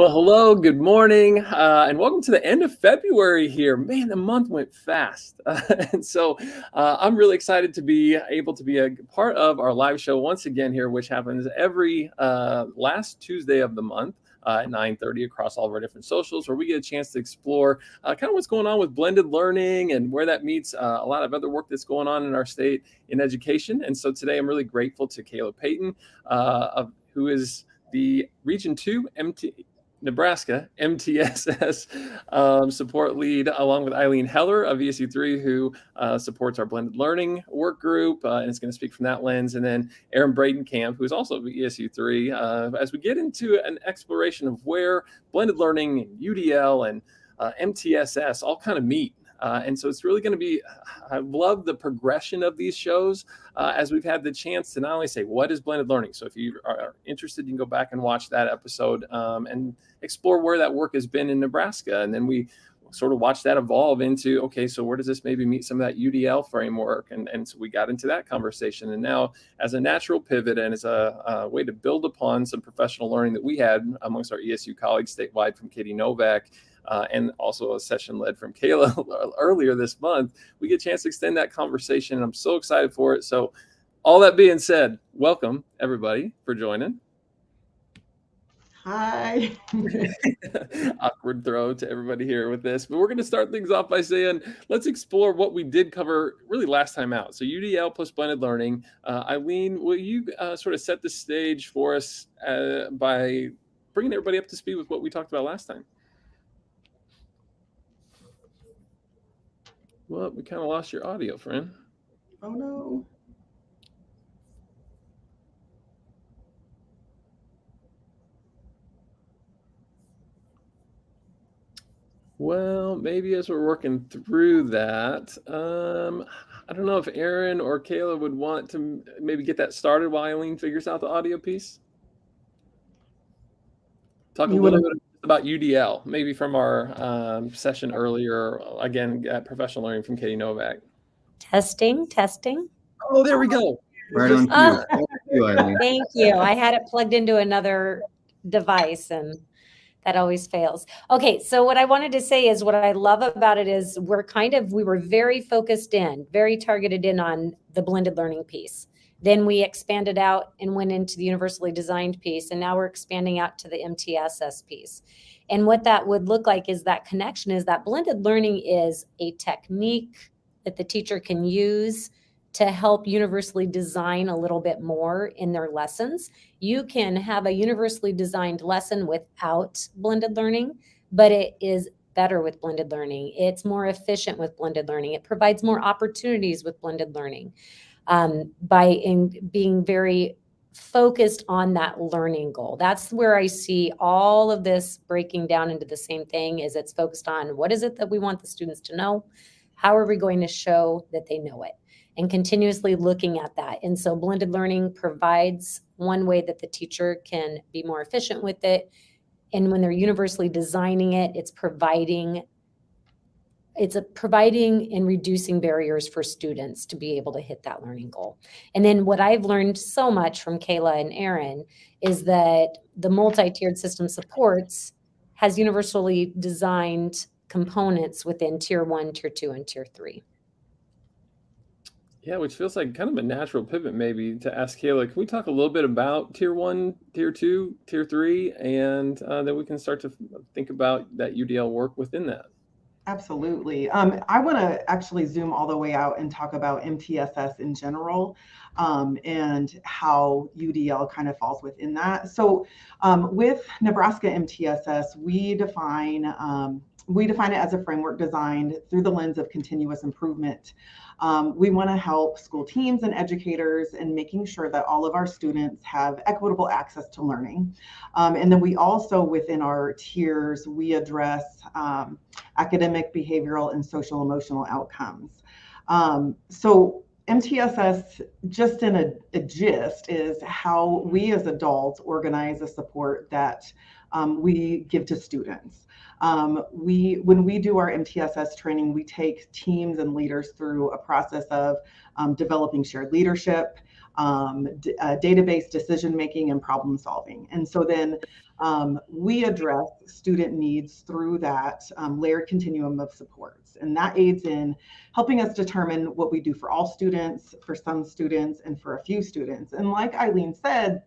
Well, hello, good morning, and welcome to the end of February here. Man, the month went fast. And so I'm really excited to be able to be a part of our live show once again here, which happens every last Tuesday of the month. At 9:30 across all of our different socials, where we get a chance to explore kind of what's going on with blended learning and where that meets a lot of other work that's going on in our state in education. And so today I'm really grateful to Kayla Payton, who is the Region 2 Nebraska MTSS support lead, along with Eileen Heller of ESU3, who supports our blended learning work group and is going to speak from that lens. And then Aaron Bradenkamp, who is also of ESU3, as we get into an exploration of where blended learning and UDL and MTSS all kind of meet. And so it's really going to be, I love the progression of these shows as we've had the chance to not only say, what is blended learning? So if you are interested, you can go back and watch that episode and explore where that work has been in Nebraska. And then we sort of watch that evolve into, okay, so where does this maybe meet some of that UDL framework? And so we got into that conversation. And now as a natural pivot and as a way to build upon some professional learning that we had amongst our ESU colleagues statewide from Katie Novak, and also a session led from Kayla earlier this month, we get a chance to extend that conversation. And I'm so excited for it. So all that being said, welcome everybody for joining. Hi. Awkward throw to everybody here with this, but we're going to start things off by saying, let's explore what we did cover really last time out. So UDL plus blended learning. Eileen, will you sort of set the stage for us by bringing everybody up to speed with what we talked about last time? Well, we kind of lost your audio, friend. Oh, no. Well, maybe as we're working through that, I don't know if Aaron or Kayla would want to maybe get that started while Eileen figures out the audio piece. Talk a little bit about UDL, maybe from our session earlier, again, at Professional Learning from Katie Novak. Testing. Oh, there we go. Right on cue. Thank you, Eileen. Thank you. I had it plugged into another device and that always fails. Okay, so what I wanted to say is what I love about it is we were very focused in, very targeted in on the blended learning piece. Then we expanded out and went into the universally designed piece, and now we're expanding out to the MTSS piece. And what that would look like is that connection is that blended learning is a technique that the teacher can use to help universally design a little bit more in their lessons. You can have a universally designed lesson without blended learning, but it is better with blended learning. It's more efficient with blended learning. It provides more opportunities with blended learning being very focused on that learning goal. That's where I see all of this breaking down into the same thing. Is it's focused on what is it that we want the students to know? How are we going to show that they know it? And continuously looking at that. And so blended learning provides one way that the teacher can be more efficient with it. And when they're universally designing it, it's providing and reducing barriers for students to be able to hit that learning goal. And then what I've learned so much from Kayla and Aaron is that the multi-tiered system supports has universally designed components within tier 1, tier 2, and tier 3. Yeah, which feels like kind of a natural pivot maybe to ask Kayla, can we talk a little bit about tier 1, tier 2, tier 3, and then we can start to think about that UDL work within that. Absolutely. I want to actually zoom all the way out and talk about MTSS in general and how UDL kind of falls within that. So with Nebraska MTSS, we define it as a framework designed through the lens of continuous improvement. We want to help school teams and educators in making sure that all of our students have equitable access to learning. And then we also, within our tiers, we address academic, behavioral, and social emotional outcomes. So MTSS, just in a gist, is how we as adults organize the support that we give to students. When we do our MTSS training, we take teams and leaders through a process of developing shared leadership, database decision making, and problem solving. And so then we address student needs through that layered continuum of supports. And that aids in helping us determine what we do for all students, for some students, and for a few students. And like Eileen said,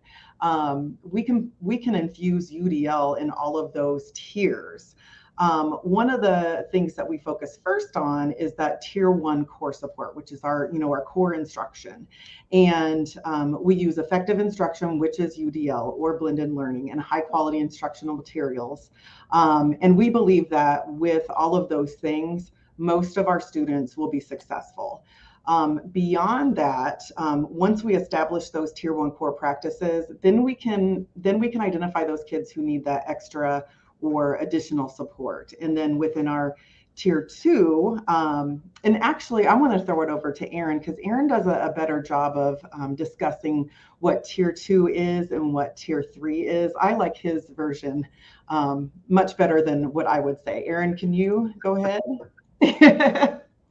we can infuse UDL in all of those tiers. One of the things that we focus first on is that tier 1 core support, which is our core instruction. And we use effective instruction, which is UDL or blended learning, and high quality instructional materials. And we believe that with all of those things, most of our students will be successful. Beyond that, once we establish those tier 1 core practices, then we can identify those kids who need that extra or additional support. And then within our tier 2, and actually I want to throw it over to Aaron, because Aaron does a better job of discussing what tier 2 is and what tier 3 is. I like his version much better than what I would say. Aaron, can you go ahead?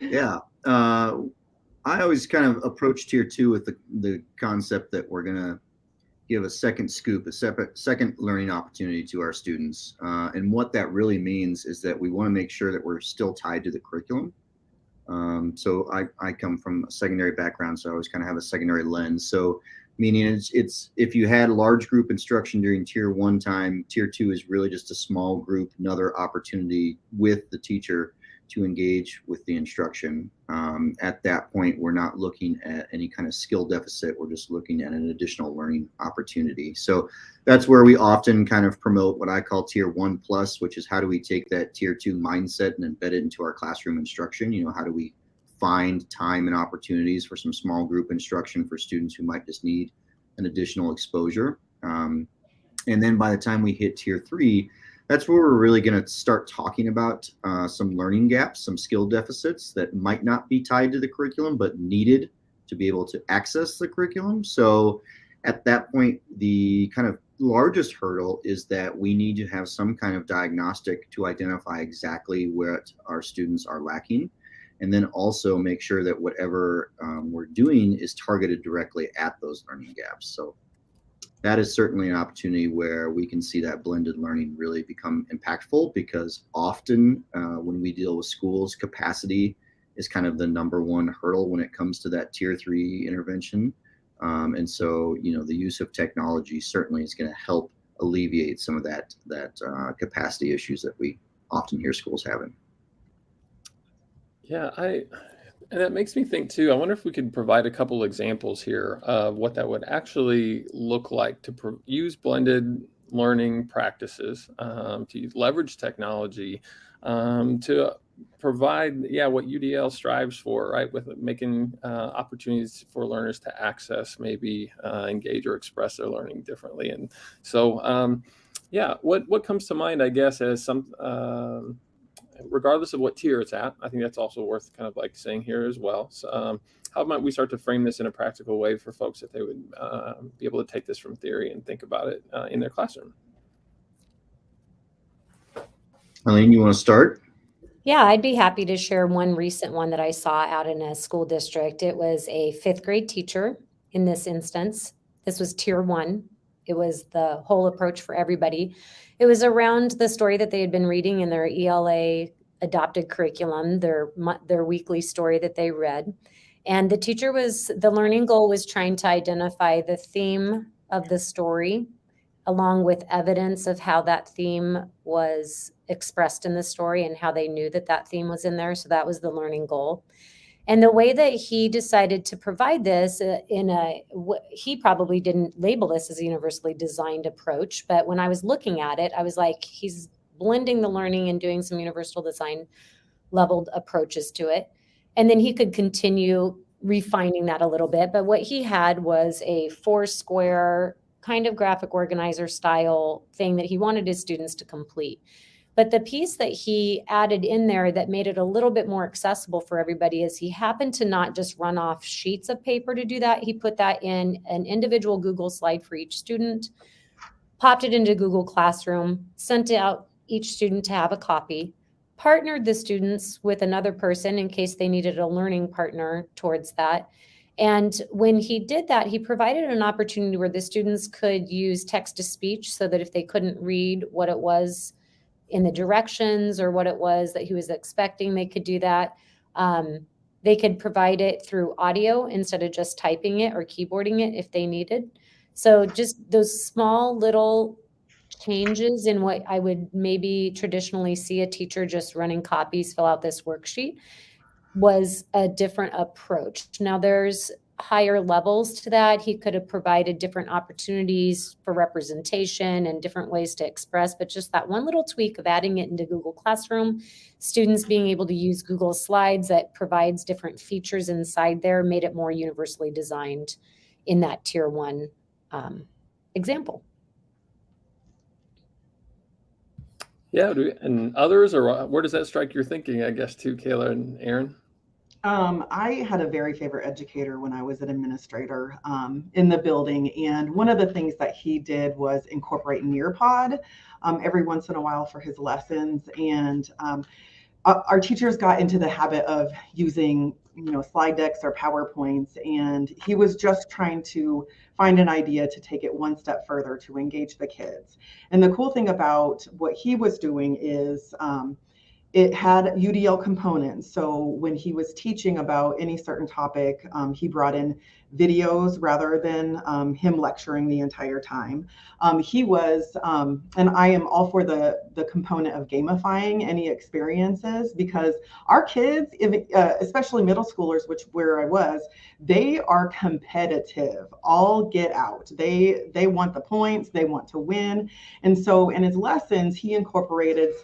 Yeah. I always kind of approach tier 2 with the concept that we're going to give a second scoop, a second learning opportunity to our students. And what that really means is that we want to make sure that we're still tied to the curriculum. So I come from a secondary background, so I always kind of have a secondary lens. So meaning it's if you had large group instruction during tier 1 time, tier 2 is really just a small group, another opportunity with the teacher to engage with the instruction. At that point, we're not looking at any kind of skill deficit. We're just looking at an additional learning opportunity. So that's where we often kind of promote what I call tier 1 plus, which is how do we take that tier 2 mindset and embed it into our classroom instruction? How do we find time and opportunities for some small group instruction for students who might just need an additional exposure? And then by the time we hit tier 3, that's where we're really going to start talking about some learning gaps, some skill deficits that might not be tied to the curriculum, but needed to be able to access the curriculum. So at that point, the kind of largest hurdle is that we need to have some kind of diagnostic to identify exactly what our students are lacking. And then also make sure that whatever we're doing is targeted directly at those learning gaps. So that is certainly an opportunity where we can see that blended learning really become impactful, because often when we deal with schools, capacity is kind of the #1 hurdle when it comes to that tier 3 intervention. And so, the use of technology certainly is going to help alleviate some of that capacity issues that we often hear schools having. Yeah, and that makes me think too. I wonder if we could provide a couple examples here of what that would actually look like to use blended learning practices, to leverage technology, to provide, what UDL strives for, right? With making opportunities for learners to access, maybe engage or express their learning differently. And so, what comes to mind, I guess, as some, regardless of what tier it's at, I think that's also worth kind of like saying here as well. So, how might we start to frame this in a practical way for folks that they would be able to take this from theory and think about it in their classroom? Eileen, you want to start? Yeah, I'd be happy to share one recent one that I saw out in a school district. It was a 5th grade teacher in this instance. This was tier 1. It was the whole approach for everybody. It was around the story that they had been reading in their ELA adopted curriculum, their weekly story that they read. And the learning goal was trying to identify the theme of the story, along with evidence of how that theme was expressed in the story and how they knew that theme was in there. So that was the learning goal. And the way that he decided to provide this he probably didn't label this as a universally designed approach, but when I was looking at it, I was like, he's blending the learning and doing some universal design leveled approaches to it. And then he could continue refining that a little bit. But what he had was a 4-square kind of graphic organizer style thing that he wanted his students to complete. But the piece that he added in there that made it a little bit more accessible for everybody is he happened to not just run off sheets of paper to do that. He put that in an individual Google slide for each student, popped it into Google Classroom, sent it out each student to have a copy, partnered the students with another person in case they needed a learning partner towards that. And when he did that, he provided an opportunity where the students could use text to speech so that if they couldn't read what it was in the directions or what it was that he was expecting, they could do that. They could provide it through audio instead of just typing it or keyboarding it if they needed. So just those small little changes in what I would maybe traditionally see a teacher just running copies, fill out this worksheet, was a different approach. Now there's higher levels to that. He could have provided different opportunities for representation and different ways to express, but just that one little tweak of adding it into Google Classroom, students being able to use Google Slides that provides different features inside there, made it more universally designed in that tier 1 example. Yeah, and others, or where does that strike your thinking, I guess, too, Kayla and Aaron? I had a very favorite educator when I was an administrator in the building. And one of the things that he did was incorporate Nearpod every once in a while for his lessons. And our teachers got into the habit of using, slide decks or PowerPoints. And he was just trying to find an idea to take it one step further to engage the kids. And the cool thing about what he was doing is it had UDL components. So when he was teaching about any certain topic, he brought in videos rather than him lecturing the entire time. He was, and I am all for the component of gamifying any experiences, because our kids, especially middle schoolers, where I was, they are competitive, all get out. They want the points, they want to win. And so in his lessons, he incorporated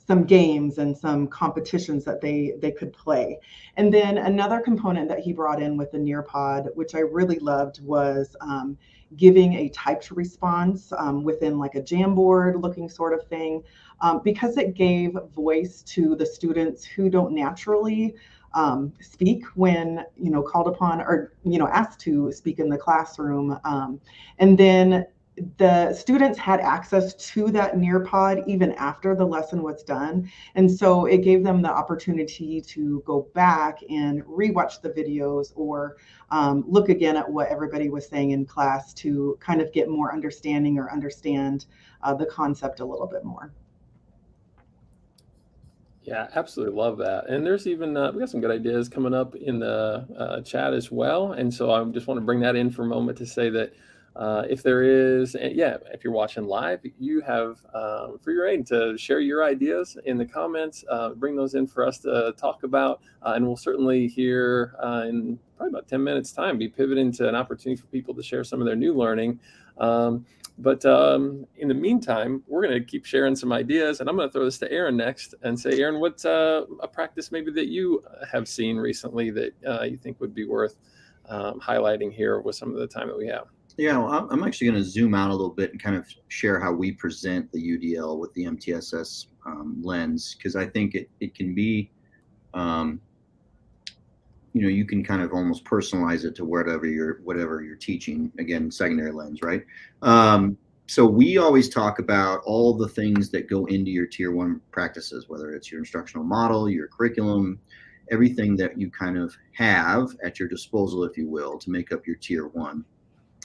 some games and some competitions that they could play. And then another component that he brought in with the Nearpod, which I really loved, was giving a typed response within like a Jamboard looking sort of thing, because it gave voice to the students who don't naturally speak when called upon or asked to speak in the classroom. And then the students had access to that Nearpod even after the lesson was done. And so it gave them the opportunity to go back and rewatch the videos or look again at what everybody was saying in class to kind of get more understanding or understand the concept a little bit more. Yeah, absolutely love that. And there's even, we got some good ideas coming up in the chat as well. And so I just want to bring that in for a moment to say that if there is, if you're watching live, you have free reign to share your ideas in the comments, bring those in for us to talk about, and we'll certainly here in probably about 10 minutes time be pivoting to an opportunity for people to share some of their new learning. But in the meantime, we're going to keep sharing some ideas, and I'm going to throw this to Aaron next and say, Aaron, what's a practice maybe that you have seen recently that you think would be worth highlighting here with some of the time that we have? Yeah, well, I'm actually going to zoom out a little bit and kind of share how we present the UDL with the MTSS lens, because I think it can be, you can kind of almost personalize it to whatever you're teaching. Again, secondary lens, right? So we always talk about all the things that go into your tier 1 practices, whether it's your instructional model, your curriculum, everything that you kind of have at your disposal, if you will, to make up your tier 1.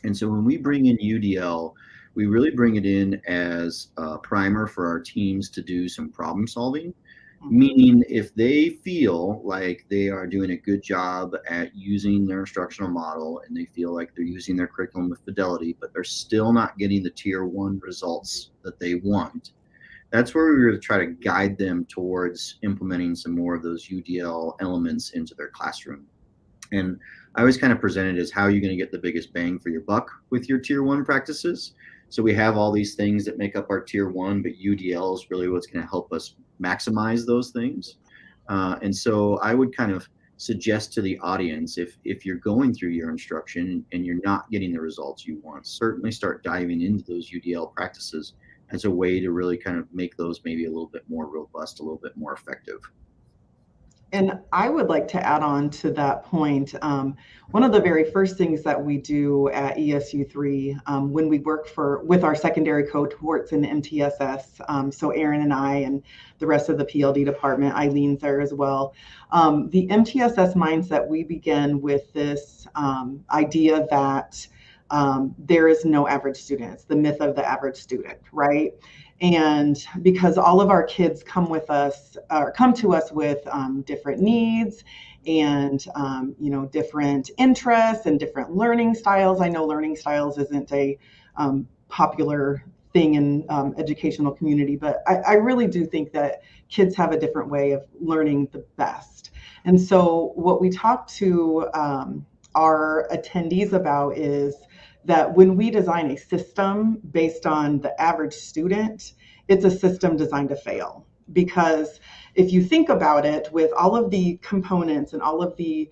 And so when we bring in UDL, we really bring it in as a primer for our teams to do some problem solving, meaning if they feel like they are doing a good job at using their instructional model and they feel like they're using their curriculum with fidelity, but they're still not getting the tier 1 results that they want, that's where we're going to try to guide them towards implementing some more of those UDL elements into their classroom. And I always kind of present it as how you're going to get the biggest bang for your buck with your tier 1 practices. So we have all these things that make up our tier 1, but UDL is really what's going to help us maximize those things. And so I would kind of suggest to the audience, if you're going through your instruction and you're not getting the results you want, certainly start diving into those UDL practices as a way to really kind of make those maybe a little bit more robust, a little bit more effective. And I would like to add on to that point. One of the very first things that we do at ESU3 when we work with our secondary cohorts in MTSS, so Aaron and I and the rest of the PLD department, Eileen's there as well. The MTSS mindset, we begin with this idea that there is no average student. It's the myth of the average student, right? And because all of our kids come to us with different needs and different interests and different learning styles. I know learning styles isn't a popular thing in educational community, but I really do think that kids have a different way of learning the best. And so what we talk to our attendees about is that when we design a system based on the average student, it's a system designed to fail. Because if you think about it, with all of the components and all of the,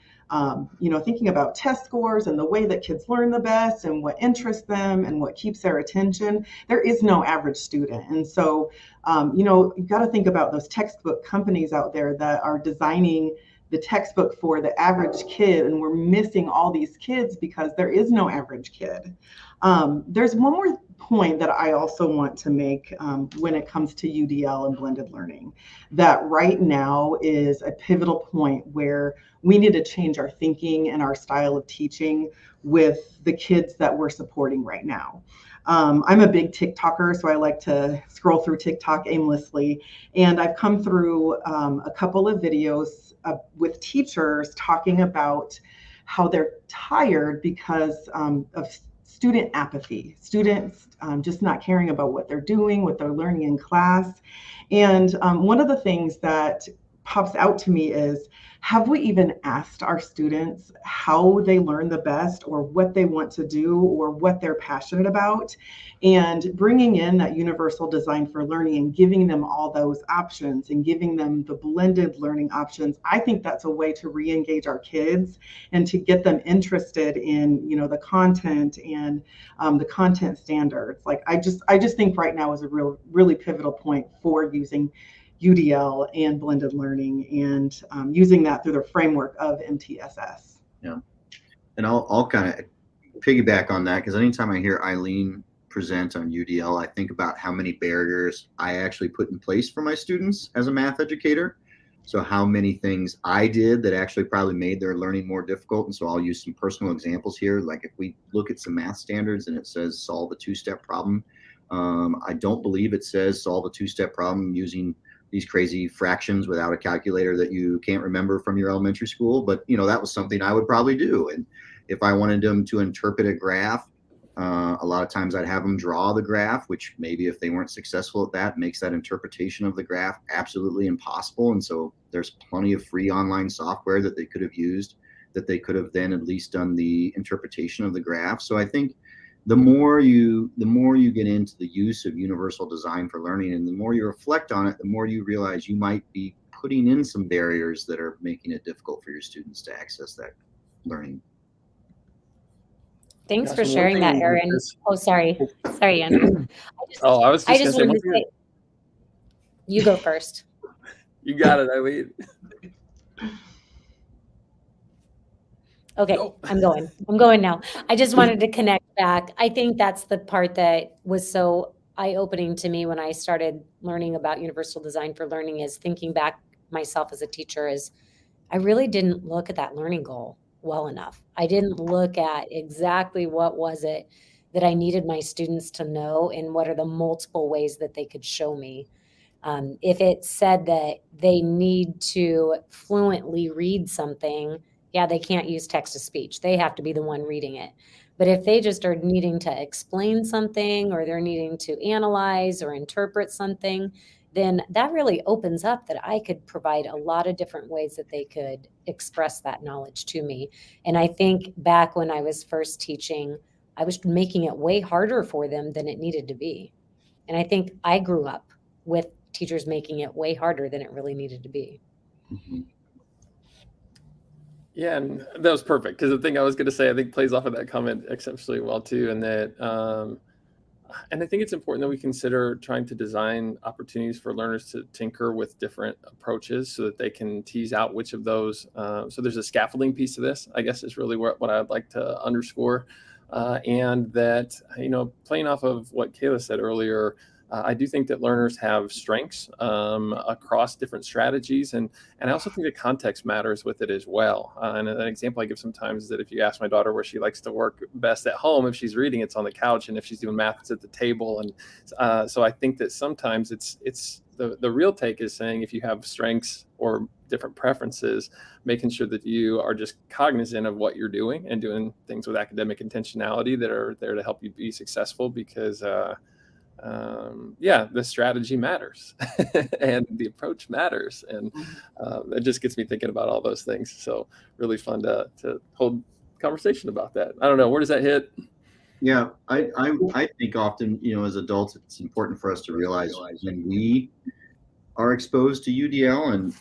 thinking about test scores and the way that kids learn the best and what interests them and what keeps their attention, there is no average student. And so, you've got to think about those textbook companies out there that are designing the textbook for the average kid, and we're missing all these kids because there is no average kid. There's one more point that I also want to make when it comes to UDL and blended learning, that right now is a pivotal point where we need to change our thinking and our style of teaching with the kids that we're supporting right now. I'm a big TikToker, so I like to scroll through TikTok aimlessly. And I've come through a couple of videos with teachers talking about how they're tired because of student apathy, students just not caring about what they're doing, what they're learning in class. And one of the things that pops out to me is, have we even asked our students how they learn the best or what they want to do or what they're passionate about? And bringing in that universal design for learning and giving them all those options and giving them the blended learning options, I think that's a way to re-engage our kids and to get them interested in, the content and the content standards. Like I just think right now is a really pivotal point for using UDL and blended learning and using that through the framework of MTSS. Yeah. And I'll kind of piggyback on that, because anytime I hear Eileen present on UDL, I think about how many barriers I actually put in place for my students as a math educator. So how many things I did that actually probably made their learning more difficult. And so I'll use some personal examples here. Like if we look at some math standards and it says solve a two-step problem, I don't believe it says solve a two-step problem using these crazy fractions without a calculator that you can't remember from your elementary school. But, that was something I would probably do. And if I wanted them to interpret a graph, a lot of times I'd have them draw the graph, which maybe if they weren't successful at that, makes that interpretation of the graph absolutely impossible. And so there's plenty of free online software that they could have used, that they could have then at least done the interpretation of the graph. So I think the more you get into the use of universal design for learning, and the more you reflect on it, the more you realize you might be putting in some barriers that are making it difficult for your students to access that learning. Thanks for sharing that, Erin. Oh, sorry, Andrew. I was just wanted to say, you go first. You got it, Eileen. Okay, I'm going now. I just wanted to connect back. I think that's the part that was so eye-opening to me when I started learning about universal design for learning, is thinking back myself as a teacher, is I really didn't look at that learning goal well enough. I didn't look at exactly what was it that I needed my students to know and what are the multiple ways that they could show me. If it said that they need to fluently read something, yeah, they can't use text to speech. They have to be the one reading it. But if they just are needing to explain something, or they're needing to analyze or interpret something, then that really opens up that I could provide a lot of different ways that they could express that knowledge to me. And I think back when I was first teaching, I was making it way harder for them than it needed to be. And I think I grew up with teachers making it way harder than it really needed to be. Mm-hmm. Yeah, and that was perfect, because the thing I was going to say, I think, plays off of that comment exceptionally well too, and that And I think it's important that we consider trying to design opportunities for learners to tinker with different approaches so that they can tease out which of those. So there's a scaffolding piece of this, I guess, is really what I'd like to underscore. And that, playing off of what Kayla said earlier, I do think that learners have strengths across different strategies. And I also think that context matters with it as well. And an example I give sometimes is that if you ask my daughter where she likes to work best at home, if she's reading, it's on the couch. And if she's doing math, it's at the table. And so I think that sometimes it's the real take is saying if you have strengths or different preferences, making sure that you are just cognizant of what you're doing and doing things with academic intentionality that are there to help you be successful, because the strategy matters and the approach matters. And it just gets me thinking about all those things. So really fun to hold conversation about that. I don't know, where does that hit? Yeah, I think often, as adults, it's important for us to realize when we are exposed to UDL, and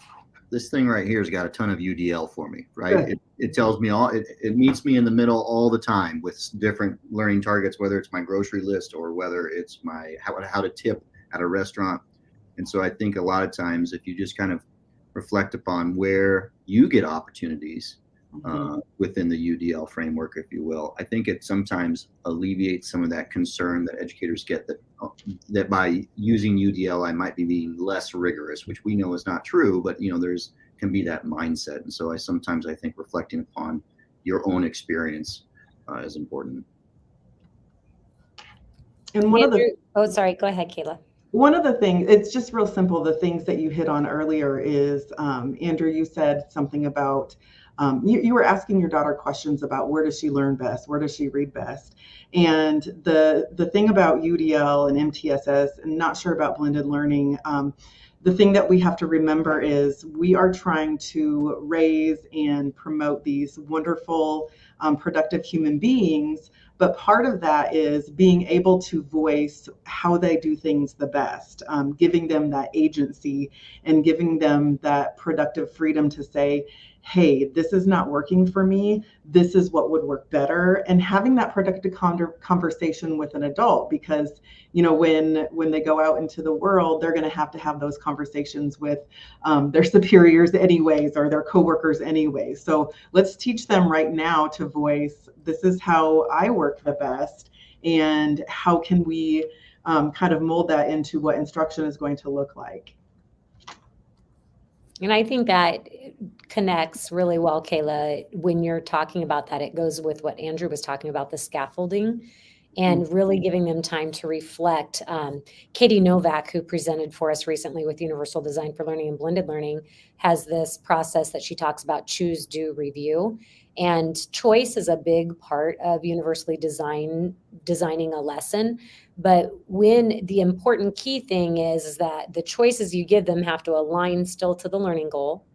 this thing right here has got a ton of UDL for me, right? It tells me it meets me in the middle all the time with different learning targets, whether it's my grocery list or whether it's my how to tip at a restaurant. And so I think a lot of times if you just kind of reflect upon where you get opportunities within the UDL framework, if you will, I think it sometimes alleviates some of that concern that educators get that by using UDL, I might be being less rigorous, which we know is not true, but there's can be that mindset. And so I think reflecting upon your own experience is important. And sorry, go ahead, Kayla. One of the things, it's just real simple. The things that you hit on earlier is, Andrew, you said something about, you were asking your daughter questions about where does she learn best? Where does she read best? And the thing about UDL and MTSS, and not sure about blended learning, the thing that we have to remember is we are trying to raise and promote these wonderful, productive human beings. But part of that is being able to voice how they do things the best, giving them that agency and giving them that productive freedom to say, hey, this is not working for me. This is what would work better. And having that productive conversation with an adult, because, when they go out into the world, they're going to have those conversations with their superiors anyways, or their coworkers anyways. So let's teach them right now to voice, this is how I work the best. And how can we kind of mold that into what instruction is going to look like? And I think that connects really well, Kayla. When you're talking about that, it goes with what Andrew was talking about, the scaffolding and really giving them time to reflect. Katie Novak, who presented for us recently with Universal Design for Learning and Blended Learning, has this process that she talks about: choose, do, review. And choice is a big part of universally designing a lesson. But when the important key thing is that the choices you give them have to align still to the learning goal,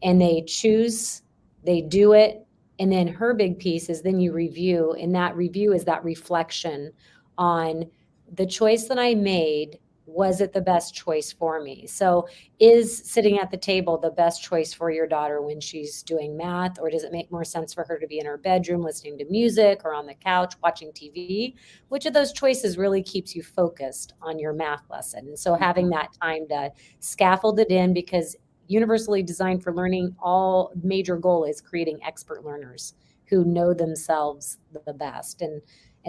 and they choose, they do it. And then her big piece is then you review, and that review is that reflection on the choice that I made. Was it the best choice for me? So is sitting at the table the best choice for your daughter when she's doing math? Or does it make more sense for her to be in her bedroom listening to music or on the couch watching TV? Which of those choices really keeps you focused on your math lesson? And so having that time to scaffold it in, because universally designed for learning, all major goal is creating expert learners who know themselves the best. And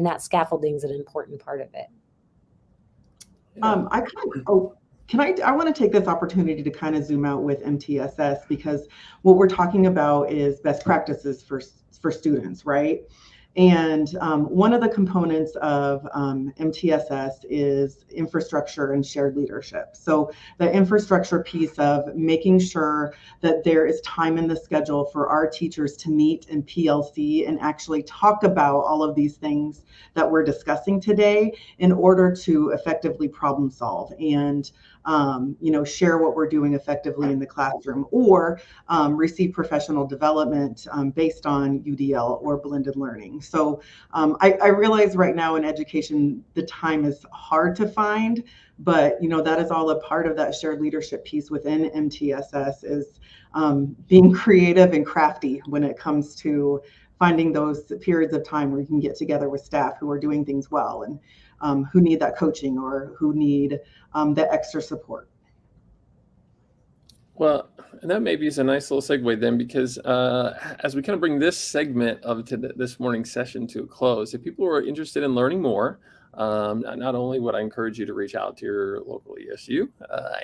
that scaffolding is an important part of it. I want to take this opportunity to kind of zoom out with MTSS, because what we're talking about is best practices for students, right? And one of the components of MTSS is infrastructure and shared leadership. So the infrastructure piece of making sure that there is time in the schedule for our teachers to meet in PLC and actually talk about all of these things that we're discussing today in order to effectively problem solve and share what we're doing effectively in the classroom, or receive professional development based on UDL or blended learning. So I realize right now in education, the time is hard to find, but that is all a part of that shared leadership piece within MTSS, is being creative and crafty when it comes to finding those periods of time where you can get together with staff who are doing things well. And who need that coaching or who need the extra support. Well, and that maybe is a nice little segue then, because as we kind of bring this segment of this morning's session to a close, if people are interested in learning more, not only would I encourage you to reach out to your local ESU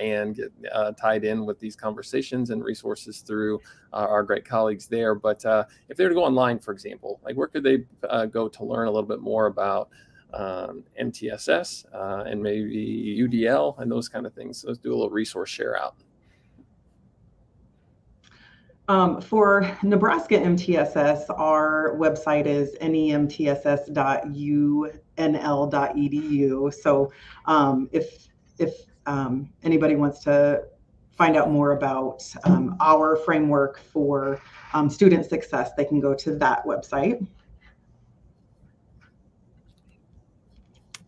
and get tied in with these conversations and resources through our great colleagues there, but if they were to go online, for example, like where could they go to learn a little bit more about MTSS and maybe UDL and those kind of things? So let's do a little resource share out. For Nebraska MTSS, our website is nemtss.unl.edu. So if anybody wants to find out more about our framework for student success, they can go to that website.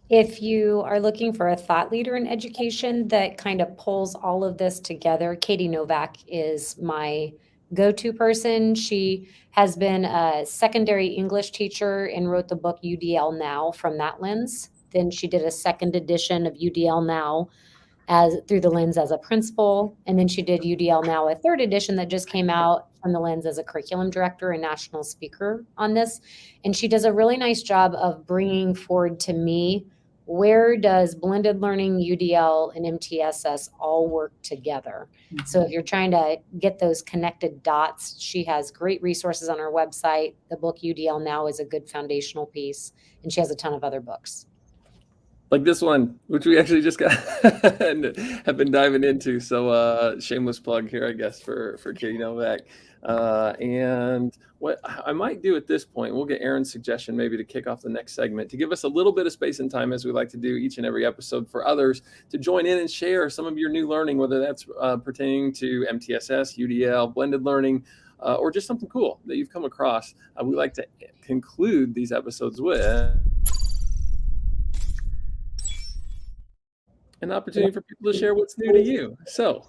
If you are looking for a thought leader in education that kind of pulls all of this together, Katie Novak is my go-to person. She has been a secondary English teacher and wrote the book UDL Now from that lens. Then she did a second edition of UDL Now as through the lens as a principal. And then she did UDL Now, a third edition that just came out from the lens as a curriculum director and national speaker on this. And she does a really nice job of bringing forward to me, where does blended learning, UDL, and MTSS all work together? Mm-hmm. So if you're trying to get those connected dots, she has great resources on her website. The book UDL Now is a good foundational piece, and she has a ton of other books. Like this one, which we actually just got and have been diving into. So shameless plug here, I guess, for Katie Novak. And what I might do at this point, we'll get Aaron's suggestion maybe to kick off the next segment, to give us a little bit of space and time, as we like to do each and every episode, for others to join in and share some of your new learning, whether that's pertaining to MTSS, UDL, blended learning, or just something cool that you've come across. We like to conclude these episodes with an opportunity for people to share what's new to you. So,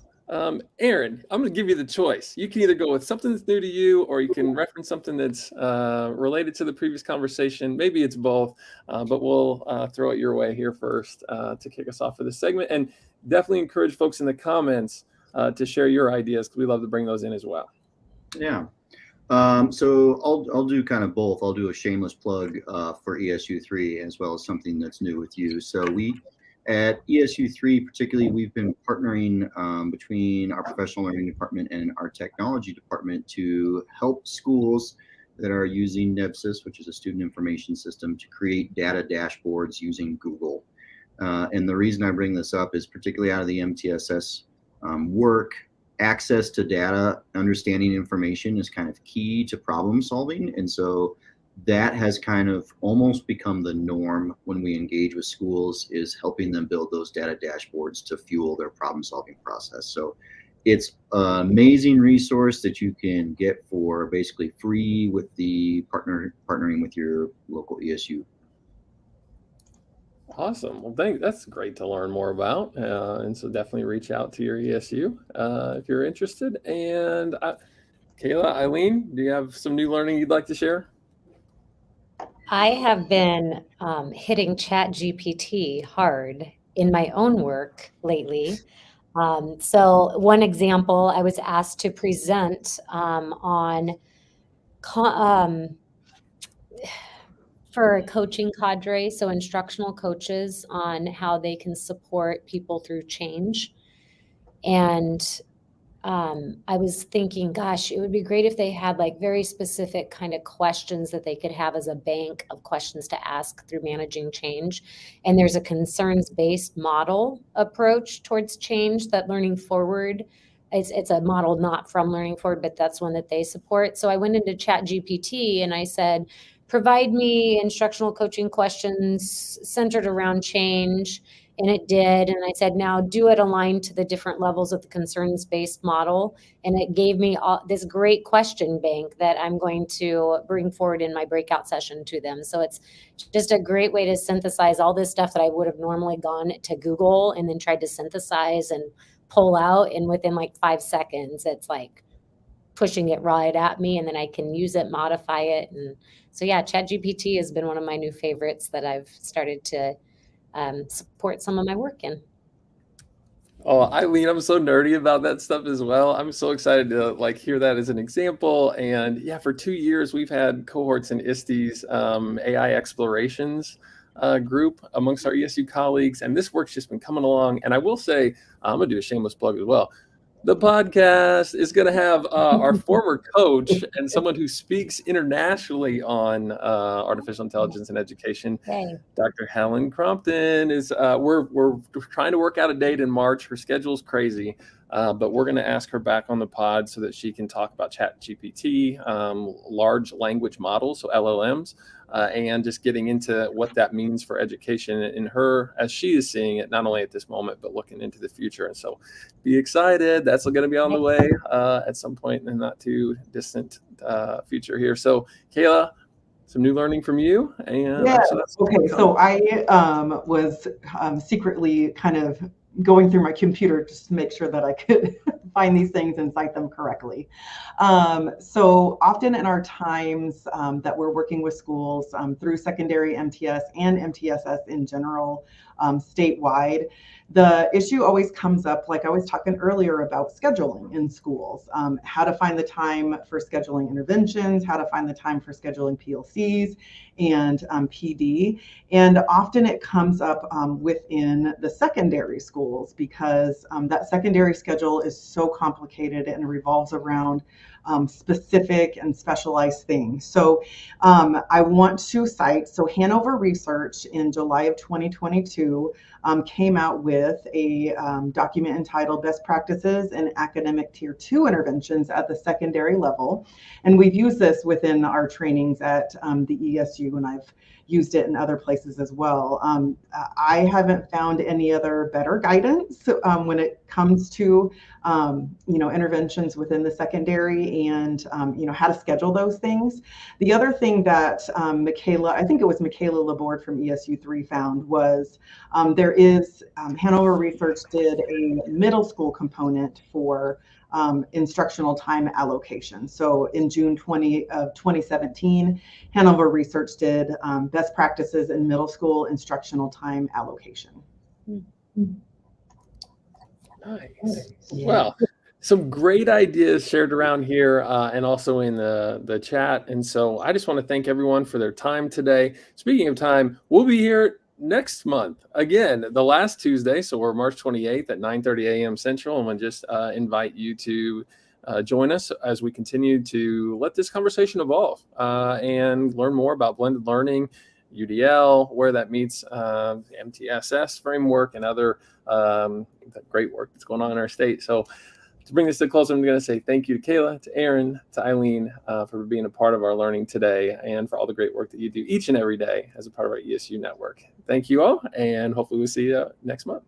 Aaron, I'm going to give you the choice. You can either go with something that's new to you, or you can reference something that's related to the previous conversation. Maybe it's both, but we'll throw it your way here first to kick us off for this segment. And definitely encourage folks in the comments to share your ideas, because we love to bring those in as well. Yeah. So I'll do kind of both. I'll do a shameless plug for ESU3 as well as something that's new with you. So at ESU3 particularly, we've been partnering between our professional learning department and our technology department to help schools that are using NEBSIS, which is a student information system, to create data dashboards using Google. And the reason I bring this up is particularly out of the MTSS work, access to data, understanding information is kind of key to problem solving. And so that has kind of almost become the norm when we engage with schools, is helping them build those data dashboards to fuel their problem solving process. So it's an amazing resource that you can get for basically free with the partnering with your local ESU. Awesome. Well, that's great to learn more about. And so definitely reach out to your ESU if you're interested. And Kayla, Eileen, do you have some new learning you'd like to share? I have been hitting ChatGPT hard in my own work lately. So one example, I was asked to present for a coaching cadre, so instructional coaches, on how they can support people through change. And I was thinking, gosh, it would be great if they had like very specific kind of questions that they could have as a bank of questions to ask through managing change. And there's a concerns-based model approach towards change that Learning Forward, it's a model not from Learning Forward, but that's one that they support. So I went into ChatGPT and I said, provide me instructional coaching questions centered around change. And it did. And I said, now do it aligned to the different levels of the concerns-based model. And it gave me this great question bank that I'm going to bring forward in my breakout session to them. So it's just a great way to synthesize all this stuff that I would have normally gone to Google and then tried to synthesize and pull out. And within like 5 seconds, it's like pushing it right at me, and then I can use it, modify it. And so, yeah, ChatGPT has been one of my new favorites that I've started to support some of my work in. Oh, Eileen, I'm so nerdy about that stuff as well. I'm so excited to like hear that as an example. And yeah, for 2 years, we've had cohorts in ISTE's AI explorations group amongst our ESU colleagues. And this work's just been coming along. And I will say, I'm going to do a shameless plug as well. The podcast is going to have our former coach and someone who speaks internationally on artificial intelligence and education. Yay. Dr. Helen Crompton is. We're trying to work out a date in March. Her schedule's crazy, but we're going to ask her back on the pod so that she can talk about ChatGPT, large language models, so LLMs. And just getting into what that means for education in her as she is seeing it, not only at this moment, but looking into the future. And so be excited. That's going to be on the way at some point in the not too distant future here. So Kayla, some new learning from you. And yeah. Okay. So I was secretly kind of going through my computer just to make sure that I could find these things and cite them correctly. So often in our times that we're working with schools through secondary MTS and MTSS in general, statewide, the issue always comes up, like I was talking earlier about scheduling in schools, how to find the time for scheduling interventions, how to find the time for scheduling PLCs and PD. And often it comes up within the secondary schools because that secondary schedule is so complicated and revolves around specific and specialized things. So I want to cite, so Hanover Research in July of 2022 came out with a document entitled Best Practices in Academic Tier 2 Interventions at the Secondary Level. And we've used this within our trainings at the ESU, and I've used it in other places as well. I haven't found any other better guidance when it comes to interventions within the secondary and how to schedule those things. The other thing that I think it was Michaela Laborde from ESU3 found was there is Hanover Research did a middle school component for instructional time allocation. So in June 2017, Hanover Research did best practices in middle school instructional time allocation. Nice. Well, some great ideas shared around here and also in the chat. And so I just want to thank everyone for their time today. Speaking of time, we'll be here next month again, the last Tuesday. So we're March 28th at 9:30 a.m. Central. And we'll just invite you to join us as we continue to let this conversation evolve and learn more about blended learning, UDL, where that meets the MTSS framework and other great work that's going on in our state. So to bring this to a close, I'm going to say thank you to Kayla, to Aaron, to Eileen for being a part of our learning today and for all the great work that you do each and every day as a part of our ESU network. Thank you all, and hopefully we'll see you next month.